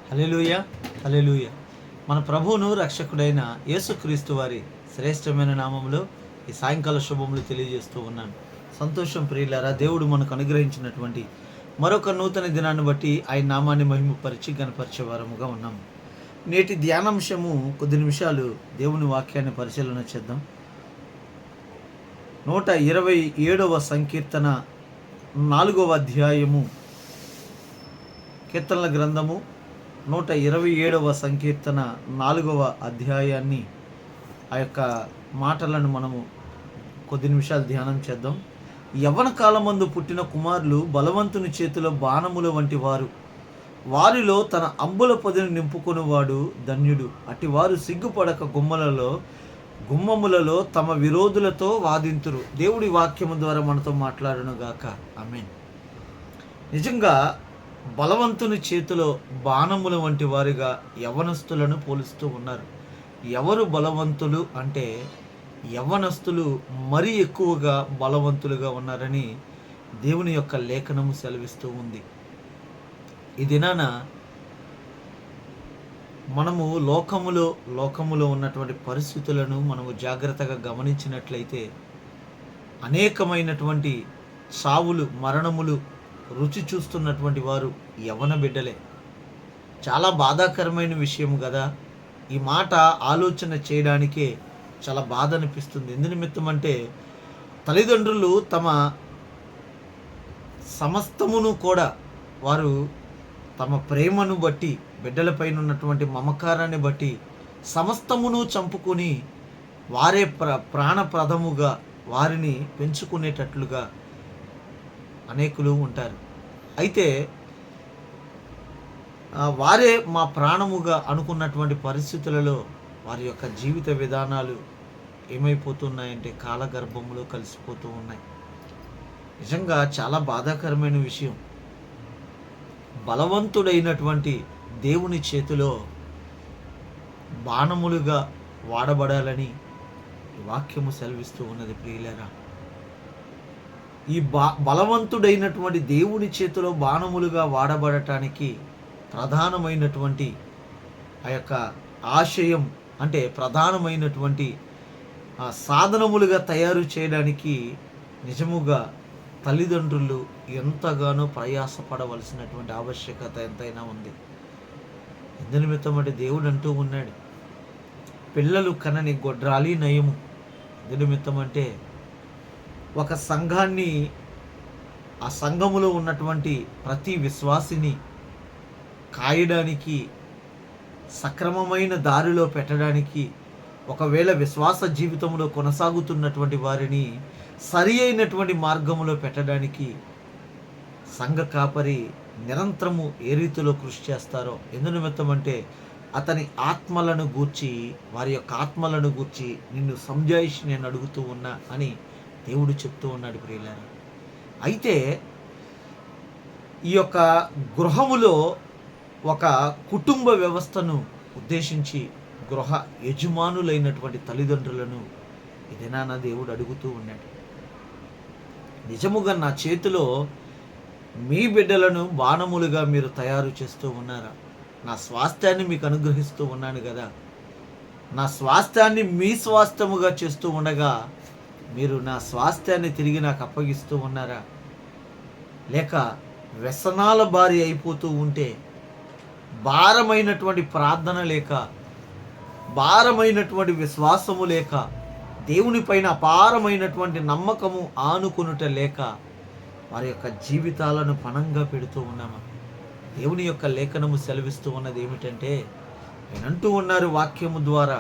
హల్లెలూయా, హల్లెలూయా. మన ప్రభువును రక్షకుడైన యేసుక్రీస్తు వారి శ్రేష్టమైన నామములో ఈ సాయంకాల శుభములు తెలియజేస్తూ ఉన్నాను. సంతోషం ప్రియులారా, దేవుడు మనకు అనుగ్రహించినటువంటి మరొక నూతన దినాన్ని బట్టి ఆయన నామాన్ని మహిమపరిచి గణపరిచే వారముగా ఉన్నాము. నేటి ధ్యానాంశము కొద్ది నిమిషాలు దేవుని వాక్యాన్ని పరిశీలన చేద్దాం. 127వ సంకీర్తన 4వ అధ్యాయము, కీర్తనల గ్రంథము 127వ సంకీర్తన 4వ అధ్యాయాన్ని, ఆ యొక్క మాటలను మనము కొద్ది నిమిషాలు ధ్యానం చేద్దాం. యవ్వన కాలమందు పుట్టిన కుమారులు బలవంతుని చేతిలో బాణముల వంటి వారు, వారిలో తన అంబుల పొదిని నింపుకొనివాడు ధన్యుడు. అటివారు సిగ్గుపడక గుమ్మములలో తమ విరోధులతో వాదింతురు. దేవుడి వాక్యము ద్వారా మనతో మాట్లాడును గాక. ఆమేన్. నిజంగా బలవంతుని చేతిలో బాణముల వంటి వారిగా యవ్వనస్తులను పోలుస్తూ ఉన్నారు. ఎవరు బలవంతులు అంటే యవ్వనస్తులు మరీ ఎక్కువగా బలవంతులుగా ఉన్నారని దేవుని యొక్క లేఖనము సెలవిస్తూ ఉంది. ఈ దినాన మనము లోకములో ఉన్నటువంటి పరిస్థితులను మనము జాగ్రత్తగా గమనించినట్లయితే అనేకమైనటువంటి సావులు, మరణములు రుచి చూస్తున్నటువంటి వారు యవ్వన బిడ్డలే. చాలా బాధాకరమైన విషయం కదా. ఈ మాట ఆలోచన చేయడానికే చాలా బాధ అనిపిస్తుంది. ఎందు నిమిత్తం అంటే తల్లిదండ్రులు తమ సమస్తమును కూడా వారు తమ ప్రేమను బట్టి, బిడ్డలపైన ఉన్నటువంటి మమకారాన్ని బట్టి సమస్తమును చంపుకొని వారే ప్రాణప్రదముగా వారిని పెంచుకునేటట్లుగా అనేకులు ఉంటారు. అయితే వారే మా ప్రాణముగా అనుకున్నటువంటి పరిస్థితులలో వారి యొక్క జీవిత విధానాలు ఏమైపోతున్నాయంటే కాలగర్భంలో కలిసిపోతూ ఉన్నాయి. నిజంగా చాలా బాధాకరమైన విషయం. బలవంతుడైనటువంటి దేవుని చేతిలో బాణములుగా వాడబడాలని వాక్యము సెలవిస్తూ ఉన్నది. ప్రియులారా, ఈ బలవంతుడైనటువంటి దేవుని చేతిలో బాణములుగా వాడబడటానికి ప్రధానమైనటువంటి ఆ యొక్క ఆశయం అంటే ప్రధానమైనటువంటి సాధనములుగా తయారు చేయడానికి నిజముగా తల్లిదండ్రులు ఎంతగానో ప్రయాసపడవలసినటువంటి ఆవశ్యకత ఎంతైనా ఉంది. ఎందు నిమిత్తం అంటే దేవుడు అంటూ ఉన్నాడు, పిల్లలు కనని గొడ్రాలి నయము. ఎందు నిమిత్తం అంటే ఒక సంఘాన్ని, ఆ సంఘములో ఉన్నటువంటి ప్రతి విశ్వాసిని కాయడానికి, సక్రమమైన దారిలో పెట్టడానికి, ఒకవేళ విశ్వాస జీవితంలో కొనసాగుతున్నటువంటి వారిని సరి అయినటువంటి మార్గంలో పెట్టడానికి సంఘ కాపరి నిరంతరము ఏ రీతిలో కృషి చేస్తారో. ఎందు నిమిత్తం అంటే అతని ఆత్మలను గూర్చి, వారి యొక్క ఆత్మలను గూర్చి నిన్ను సంజాయిషి నేను అడుగుతూ ఉన్నా అని దేవుడు చెప్తూ ఉన్నాడు. ప్రియులారా, అయితే ఈ యొక్క గృహములో ఒక కుటుంబ వ్యవస్థను ఉద్దేశించి గృహ యజమానులైనటువంటి తల్లిదండ్రులను ఇదేనా నా దేవుడు అడుగుతూ ఉన్నాడు. నిజముగా నా చేతిలో మీ బిడ్డలను బాణములుగా మీరు తయారు చేస్తూ ఉన్నారా? నా స్వాస్థ్యాన్ని మీకు అనుగ్రహిస్తూ ఉన్నాను కదా. నా స్వాస్థ్యాన్ని మీ స్వాస్థ్యముగా చేస్తూ ఉండగా మీరు నా స్వాస్థ్యాన్ని తిరిగి నాకు అప్పగిస్తూ ఉన్నారా? లేక వ్యసనాల బారి అయిపోతూ ఉంటే, భారమైనటువంటి ప్రార్థన లేక, భారమైనటువంటి విశ్వాసము లేక, దేవుని పైన అపారమైనటువంటి నమ్మకము ఆనుకొనుట లేక వారి యొక్క జీవితాలను పణంగా పెడుతూ ఉన్నామా? దేవుని యొక్క లేఖనము సెలవిస్తూ ఉన్నది ఏమిటంటే, నేనంటూ ఉన్నారు వాక్యము ద్వారా,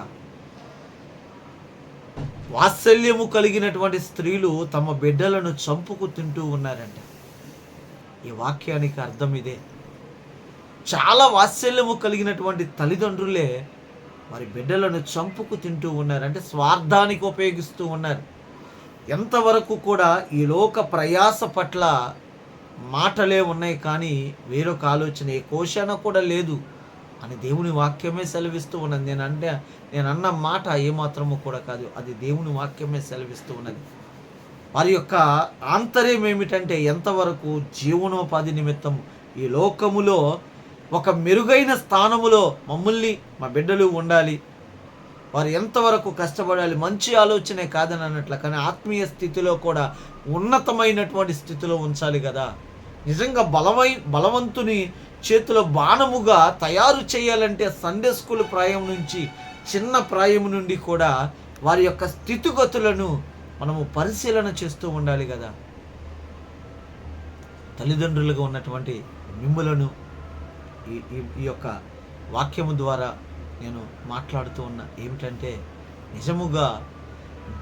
వాత్సల్యము కలిగినటువంటి స్త్రీలు తమ బిడ్డలను చంపుకు తింటూ ఉన్నారంట. ఈ వాక్యానికి అర్థం ఇదే. చాలా వాత్సల్యము కలిగినటువంటి తల్లిదండ్రులే వారి బిడ్డలను చంపుకు తింటూ ఉన్నారు. అంటే స్వార్థానికి ఉపయోగిస్తూ ఉన్నారు. ఎంతవరకు కూడా ఈ లోక ప్రయాస పట్ల మాటలే ఉన్నాయి, కానీ వేరొక ఆలోచన ఏ కోశాన కూడా లేదు అని దేవుని వాక్యమే సెలవిస్తూ ఉన్నది. నేను అన్న మాట ఏమాత్రము కూడా కాదు, అది దేవుని వాక్యమే సెలవిస్తూ ఉన్నది. వారి యొక్క ఆంతర్యం ఏమిటంటే ఎంతవరకు జీవనోపాధి నిమిత్తం ఈ లోకములో ఒక మెరుగైన స్థానములో మమ్మల్ని మా బిడ్డలు ఉండాలి, వారు ఎంతవరకు కష్టపడాలి, మంచి ఆలోచనే కాదని అన్నట్లు, కానీ ఆత్మీయ స్థితిలో కూడా ఉన్నతమైనటువంటి స్థితిలో ఉంచాలి కదా. నిజంగా బలవంతుని చేతిలో బాణముగా తయారు చేయాలంటే సండే స్కూల్ ప్రాయం నుంచి, చిన్న ప్రాయం నుండి కూడా వారి యొక్క స్థితిగతులను మనము పరిశీలన చేస్తూ ఉండాలి కదా. తల్లిదండ్రులుగా ఉన్నటువంటి మిమ్ములను ఈ యొక్క వాక్యము ద్వారా నేను మాట్లాడుతూ ఉన్నా ఏమిటంటే, నిజముగా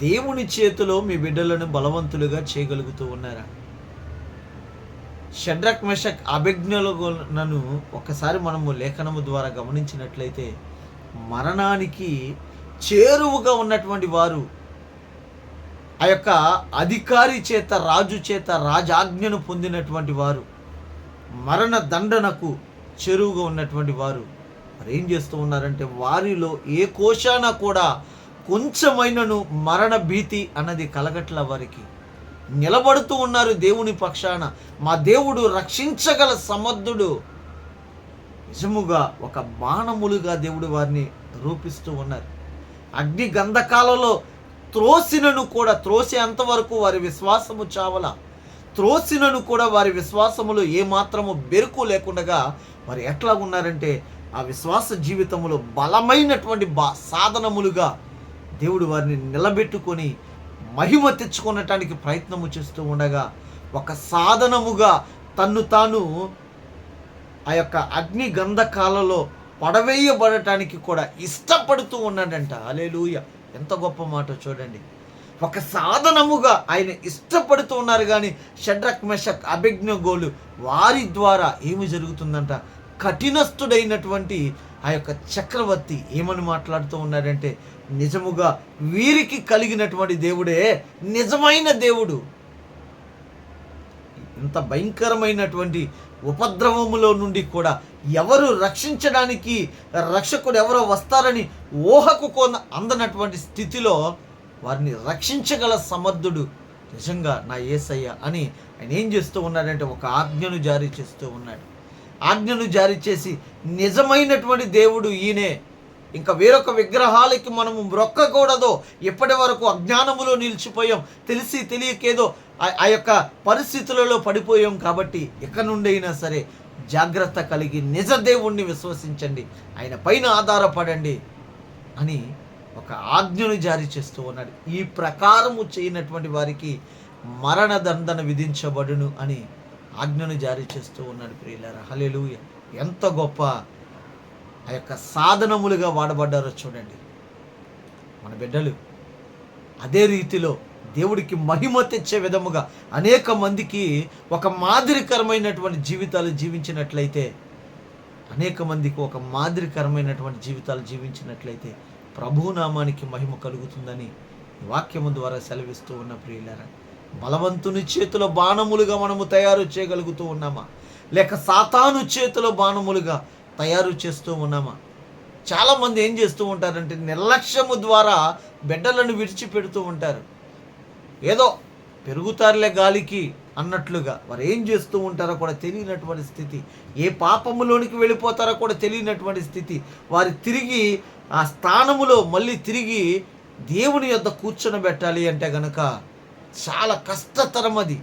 దేవుని చేతిలో మీ బిడ్డలను బలవంతులుగా చేయగలుగుతూ ఉన్నారా? షడ్రక్ మెషక్ అబేద్నెగోలను ఒకసారి మనము లేఖనము ద్వారా గమనించినట్లయితే, మరణానికి చేరువుగా ఉన్నటువంటి వారు, ఆ యొక్క అధికారి చేత, రాజు చేత రాజాజ్ఞను పొందినటువంటి వారు, మరణ దండనకు చెరువుగా ఉన్నటువంటి వారు మరి ఏం చేస్తూ ఉన్నారంటే, వారిలో ఏ కోశాన కూడా కొంచెమైనను మరణ భీతి అన్నది కలగట్ల. వారికి నిలబడుతూ ఉన్నారు దేవుని పక్షాన. మా దేవుడు రక్షించగల సమర్థుడు. నిజముగా ఒక బాణములుగా దేవుడు వారిని రూపిస్తూ ఉన్నారు. అగ్ని గంధకాలలో త్రోసినను కూడా, త్రోసే అంతవరకు వారి విశ్వాసము చావల, త్రోసినను కూడా వారి విశ్వాసములో ఏమాత్రము బెరుకు లేకుండా వారు ఎట్లా ఉన్నారంటే, ఆ విశ్వాస జీవితంలో బలమైనటువంటి సాధనములుగా దేవుడు వారిని నిలబెట్టుకొని మహిమ తెచ్చుకొనటానికి ప్రయత్నము చేస్తూ ఉండగా, ఒక సాధనముగా తన్ను తాను ఆ యొక్క అగ్ని గంధకాలలో పడవేయబడటానికి కూడా ఇష్టపడుతూ ఉన్నాడంట. హల్లెలూయా! ఎంత గొప్ప మాట చూడండి. ఒక సాధనముగా ఆయన ఇష్టపడుతూ ఉన్నారు. కానీ షడ్రక్ మెషక్ అబేద్నెగోలు వారి ద్వారా ఏమి జరుగుతుందంట, కఠినస్థుడైనటువంటి ఆ యొక్క చక్రవర్తి ఏమని మాట్లాడుతూ ఉన్నాడంటే, నిజముగా వీరికి కలిగినటువంటి దేవుడే నిజమైన దేవుడు. ఇంత భయంకరమైనటువంటి ఉపద్రవములో నుండి కూడా ఎవరు రక్షించడానికి, రక్షకుడు ఎవరో వస్తారని ఊహకు అందనటువంటి స్థితిలో వారిని రక్షించగల సమర్థుడు నిజంగా నా యేసయ్య అని ఆయన ఏం చేస్తూ ఉన్నాడంటే, ఒక ఆజ్ఞను జారీ చేస్తూ ఉన్నాడు. ఆజ్ఞను జారీ చేసి, నిజమైనటువంటి దేవుడు ఈయనే, ఇంకా వేరొక విగ్రహాలకి మనము మ్రొక్కకూడదు. ఇప్పటి వరకు అజ్ఞానములో నిలిచిపోయాం, తెలిసి తెలియకేదో ఆ యొక్క పరిస్థితులలో పడిపోయాం. కాబట్టి ఇక నుండైనా సరే జాగ్రత్త కలిగి నిజ దేవుణ్ణి విశ్వసించండి, ఆయన పైన ఆధారపడండి అని ఒక ఆజ్ఞను జారీ చేస్తూ ఉన్నాడు. ఈ ప్రకారము చేయనటువంటి వారికి మరణదండన విధించబడును అని ఆజ్ఞను జారీ చేస్తూ ఉన్నాడు. ప్రియులారా, హల్లెలూయా! ఎంత గొప్ప ఆ యొక్క సాధనములుగా వాడబడ్డారో చూడండి మన బిడ్డలు. అదే రీతిలో దేవుడికి మహిమ తెచ్చే విధముగా అనేక మందికి ఒక మాదిరికరమైనటువంటి జీవితాలు జీవించినట్లయితే, అనేక మందికి ఒక మాదిరికరమైనటువంటి జీవితాలు జీవించినట్లయితే ప్రభునామానికి మహిమ కలుగుతుందని వాక్యము ద్వారా సెలవిస్తూ ఉన్న ప్రియులారా, బలవంతుని చేతిలో బాణములుగా మనము తయారు చేయగలుగుతూ ఉన్నామా, లేక సాతాను చేతిలో బాణములుగా తయారు చేస్తూ ఉన్నామా? చాలామంది ఏం చేస్తూ ఉంటారంటే, నిర్లక్ష్యము ద్వారా బిడ్డలను విడిచిపెడుతూ ఉంటారు. ఏదో పెరుగుతారులే గాలికి అన్నట్లుగా వారు ఏం చేస్తూ ఉంటారో కూడా తెలియనటువంటి స్థితి, ఏ పాపములోనికి వెళ్ళిపోతారో కూడా తెలియనటువంటి స్థితి. వారి తిరిగి ఆ స్థానములో మళ్ళీ తిరిగి దేవుని యొద్ద కూర్చొనబెట్టాలి అంటే గనక చాలా కష్టతరం అది.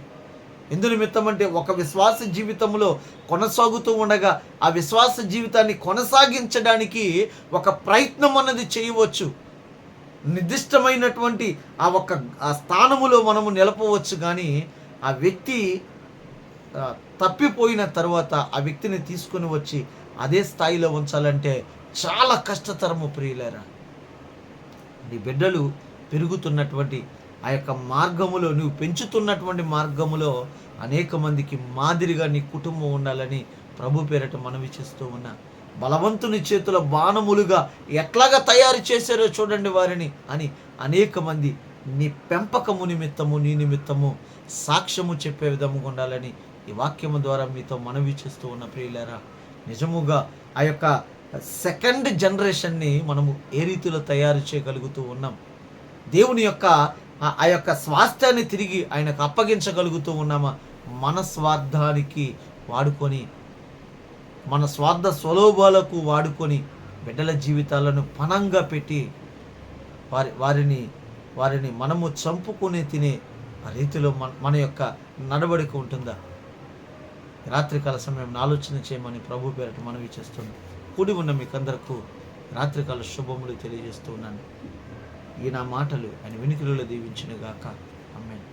ఎందు నిమిత్తం అంటే, ఒక విశ్వాస జీవితంలో కొనసాగుతూ ఉండగా ఆ విశ్వాస జీవితాన్ని కొనసాగించడానికి ఒక ప్రయత్నం అన్నది చేయవచ్చు. నిర్దిష్టమైనటువంటి ఆ స్థానములో మనము నిలపవచ్చు. కానీ ఆ వ్యక్తి తప్పిపోయిన తర్వాత ఆ వ్యక్తిని తీసుకొని వచ్చి అదే స్థాయిలో ఉంచాలంటే చాలా కష్టతరము. ప్రియులారా, నీ బిడ్డలు పెరుగుతున్నటువంటి ఆ యొక్క మార్గములో, నువ్వు పెంచుతున్నటువంటి మార్గములో అనేక మందికి మాదిరిగా నీ కుటుంబం ఉండాలని ప్రభు పేరట మనవి చేస్తూ ఉన్నా. బలవంతుని చేతుల బాణములుగా ఎట్లాగా తయారు చేశారో చూడండి వారిని అని అనేక మంది నీ పెంపకము నిమిత్తము, నీ నిమిత్తము సాక్ష్యము చెప్పే విధముగా ఉండాలని ఈ వాక్యము ద్వారా మీతో మనవి చేస్తూ ఉన్న ప్రియులారా, నిజముగా ఆ యొక్క సెకండ్ జనరేషన్ని మనము ఏ రీతిలో తయారు చేయగలుగుతూ ఉన్నాం, దేవుని యొక్క ఆ యొక్క స్వాస్థ్యాన్ని తిరిగి ఆయనకు అప్పగించగలుగుతూ ఉన్నామా, మన స్వార్థానికి వాడుకొని మన స్వార్థ స్వలోభాలకు వాడుకొని బిడ్డల జీవితాలను పణంగా పెట్టి వారిని మనము చంపుకొని తినే ఆ రీతిలో మన యొక్క నడవడిక ఉంటుందా? రాత్రికాల సమయం ఆలోచన చేయమని ప్రభు పేరట మనవి చేస్తున్నాను. కూడి ఉన్న మీకందరకు రాత్రికాల శుభములు తెలియజేస్తూ ఉన్నాను. ఈ నా మాటలు ఆయన వినికిడిలో దీవించును గాక. ఆమేన్.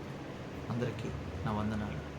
అందరికీ నా వందనాలు.